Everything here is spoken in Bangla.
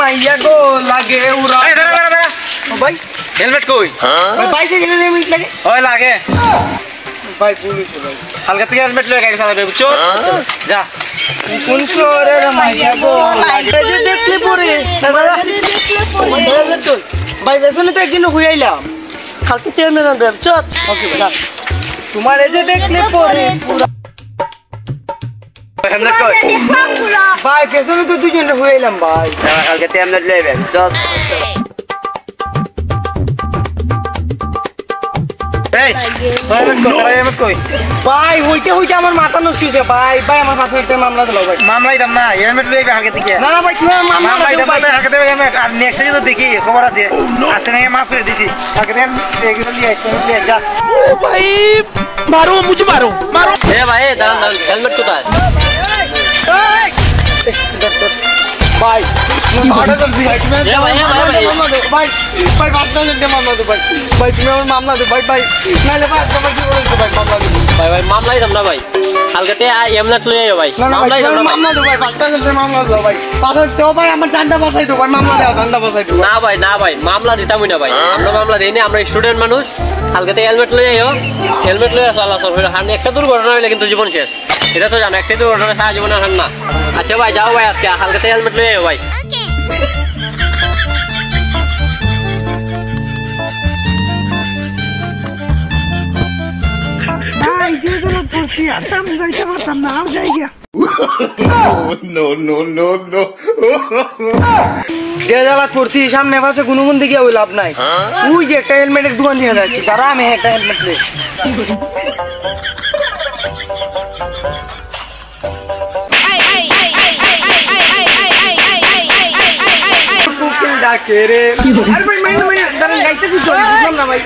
মাইয়া গো লাগে উড়া দাঁড়া ও ভাই হেলমেট কই ভাই বাইসে গেলে হেলমেট লাগে ওই লাগে ভাই পুলিশ ভাই হালকা থেকে হেলমেট লয়ে গাড়ি চালাবে বুঝছো যা কোন শহরের মাইয়া গো লাগে যে দেখলে পরে হেলমেট কই ভাই বেসনে তো একদিন হইয়াইলাম খালতে চেয়ারম্যান আনবে চল ওকে ভাই তোমার এই যে দেখলে পরে পুরা হেলমেট কই ভাই বেসনে তো দুজন হইয়াইলাম ভাই কালকে তে হেলমেট লইবে চল এই হেলমেট কই ভাই হইতে আমার মাথা নষ্ট হইছে ভাই ভাই আমার পাশে একটা মামলা দিলো ভাই মামলাই দাম না হেলমেট লইবে হালকা থেকে না না ভাই তুমি আমার মামলা মামলাই দিও দাম ভাই না হালকা দেবে হেলমেট আর নেক্সট যদি দেখি খবর আছে আজকে নাকি মাফ করে দিছি হালকা দেন এগুলো নিয়ে আসতে হবে যা भाई मारो मुझे मारो मारो এ ভাই দাঁড়ান হেলমেট কোথায় ভাই মামলা দাও ভাই তুমি এ ভাই, এ ভাই, ভাই। মামলা দাও ভাই ভাই বাচ্চা নিতে মামলা দাও ভাই ভাই তুমি আমার মামলা দাও ভাই ভাই নালে ভাই তোমার কি বলছো ভাই মামলা দাও ভাই মামলাই দাম না ভাই কালকে হেলমেট লয়ে আইও ভাই না না মামলাই ভাই দাম না ভাই মামলা দাও ভাই বাচ্চা নিতে মামলা দাও ভাই পাথর তো ভাই আমার জানটা বাঁচাই দাও ভাই মামলা দাও জানটা বাঁচাই দাও না ভাই মামলা দিতামই না ভাই আমরা মামলা দেইনি আমরা স্টুডেন্ট মানুষ কালকে হেলমেট লয়ে আইও হেলমেট লয়ে চলাচল হইলো হার একটা দুর্ঘটনা হইলে কিন্তু জীবন শেষ এটা তো জানো একটা দুর্ঘটনা সারা জীবন আর না আচ্ছা ভাই যাও ভাই আজকে কালকে হেলমেট লয়ে আইও ভাই ভাই যে জন্য পড়ছি আর সামনে যাইতে পারতাম না আর যাই গিয়া नो नो नो नो যে জ্বালা করছি সামনে পাশে গুনগুন দিকে ওই লাভ নাই ওই যে একটা হেলমেটের দোকান দিয়ে যাচ্ছে তারা আমি একটা হেলমেট নেই ডাকে রে আরে ভাই মাইনা দাঁড়ান গাইতেছি চল বুঝলাম না ভাই